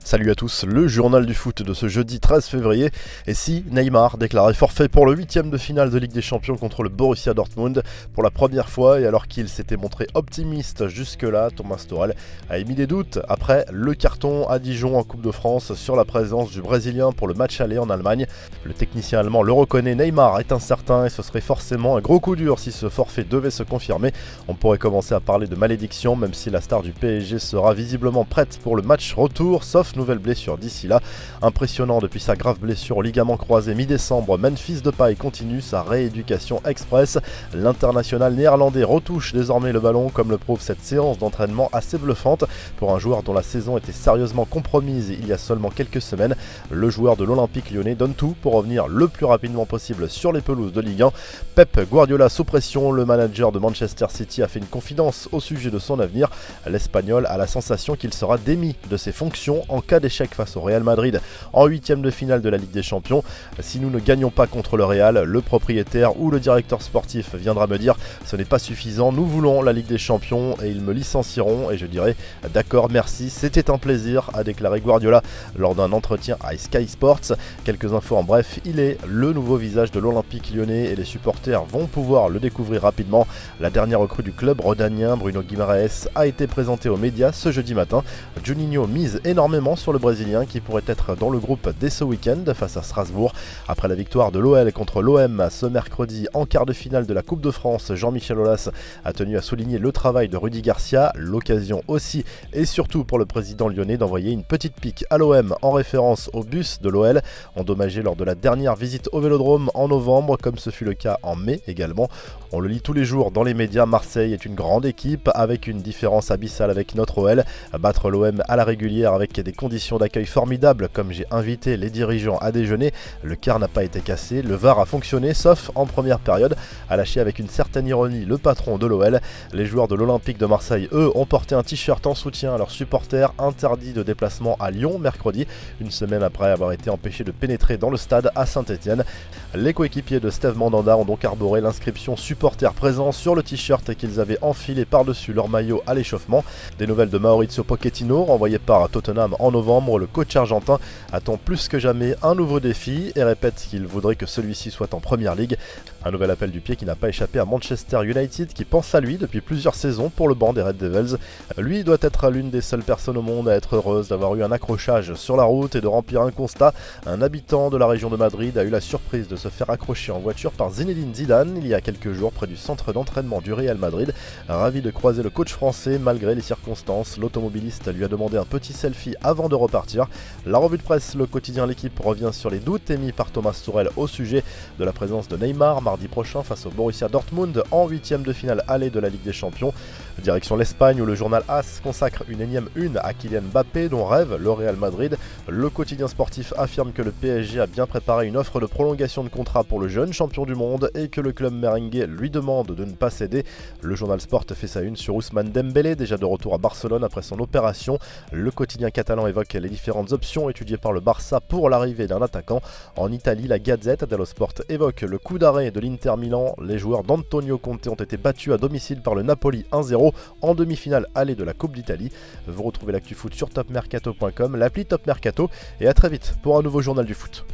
Salut à tous, le journal du foot de ce jeudi 13 février. Et si Neymar déclarait forfait pour le 8e de finale de Ligue des Champions contre le Borussia Dortmund pour la première fois, et alors qu'il s'était montré optimiste jusque-là, Thomas Tuchel a émis des doutes après le carton à Dijon en Coupe de France sur la présence du Brésilien pour le match aller en Allemagne. Le technicien allemand le reconnaît, Neymar est incertain et ce serait forcément un gros coup dur si ce forfait devait se confirmer. On pourrait commencer à parler de malédiction, même si la star du PSG sera visiblement prête pour le match retour, sauf nouvelle blessure d'ici là. Impressionnant depuis sa grave blessure au ligament croisé mi-décembre, Memphis Depay continue sa rééducation express. L'international néerlandais retouche désormais le ballon, comme le prouve cette séance d'entraînement assez bluffante pour un joueur dont la saison était sérieusement compromise il y a seulement quelques semaines. Le joueur de l'Olympique Lyonnais donne tout pour revenir le plus rapidement possible sur les pelouses de Ligue 1. Pep Guardiola sous pression, le manager de Manchester City a fait une confidence au sujet de son avenir. L'Espagnol a la sensation qu'il sera démis de ses fonctions en cas d'échec face au Real Madrid en 8e de finale de la Ligue des Champions. Si nous ne gagnons pas contre le Real, le propriétaire ou le directeur sportif viendra me dire ce n'est pas suffisant, nous voulons la Ligue des Champions et ils me licencieront et je dirai d'accord, merci, c'était un plaisir, a déclaré Guardiola lors d'un entretien à Sky Sports. Quelques infos en bref, il est le nouveau visage de l'Olympique Lyonnais et les supporters vont pouvoir le découvrir rapidement. La dernière recrue du club rhodanien, Bruno Guimaraes, a été présentée aux médias ce jeudi matin. Juninho mise énormément sur le Brésilien qui pourrait être dans le groupe dès ce week-end face à Strasbourg. Après la victoire de l'OL contre l'OM ce mercredi en quart de finale de la Coupe de France, Jean-Michel Aulas a tenu à souligner le travail de Rudy Garcia, l'occasion aussi et surtout pour le président lyonnais d'envoyer une petite pique à l'OM en référence au bus de l'OL, endommagé lors de la dernière visite au Vélodrome en novembre, comme ce fut le cas en mai également. On le lit tous les jours dans les médias, Marseille est une grande équipe avec une différence abyssale avec notre OL. Battre l'OM à la régulière avec des conditions d'accueil formidables, comme j'ai invité les dirigeants à déjeuner, le quart n'a pas été cassé, le VAR a fonctionné sauf en première période, a lâché avec une certaine ironie le patron de l'OL. Les joueurs de l'Olympique de Marseille, eux, ont porté un t-shirt en soutien à leurs supporters interdits de déplacement à Lyon mercredi, une semaine après avoir été empêchés de pénétrer dans le stade à Saint-Etienne. Les coéquipiers de Steve Mandanda ont donc arboré l'inscription supporters présents sur le t-shirt et qu'ils avaient enfilé par-dessus leur maillot à l'échauffement. Des nouvelles de Maurizio Pochettino, renvoyé par Tottenham en novembre, le coach argentin attend plus que jamais un nouveau défi et répète qu'il voudrait que celui-ci soit en Première Ligue. Un nouvel appel du pied qui n'a pas échappé à Manchester United qui pense à lui depuis plusieurs saisons pour le banc des Red Devils. Lui doit être l'une des seules personnes au monde à être heureuse d'avoir eu un accrochage sur la route et de remplir un constat. Un habitant de la région de Madrid a eu la surprise de se faire accrocher en voiture par Zinedine Zidane il y a quelques jours près du centre d'entraînement du Real Madrid. Ravi de croiser le coach français malgré les circonstances, l'automobiliste lui a demandé un petit selfie avant de repartir. La revue de presse, le quotidien L'Équipe revient sur les doutes émis par Thomas Tuchel au sujet de la présence de Neymar mardi prochain face au Borussia Dortmund en 8e de finale aller de la Ligue des Champions. Direction l'Espagne où le journal AS consacre une énième une à Kylian Mbappé dont rêve le Real Madrid. Le quotidien sportif affirme que le PSG a bien préparé une offre de prolongation de contrat pour le jeune champion du monde et que le club merengue lui demande de ne pas céder. Le journal Sport fait sa une sur Ousmane Dembélé, déjà de retour à Barcelone après son opération. Le quotidien catalan évoque les différentes options étudiées par le Barça pour l'arrivée d'un attaquant. En Italie, la Gazette dello Sport évoque le coup d'arrêt de l'Inter Milan. Les joueurs d'Antonio Conte ont été battus à domicile par le Napoli 1-0 en demi-finale aller de la Coupe d'Italie. Vous retrouvez l'actu foot sur topmercato.com, l'appli Top Mercato et à très vite pour un nouveau journal du foot.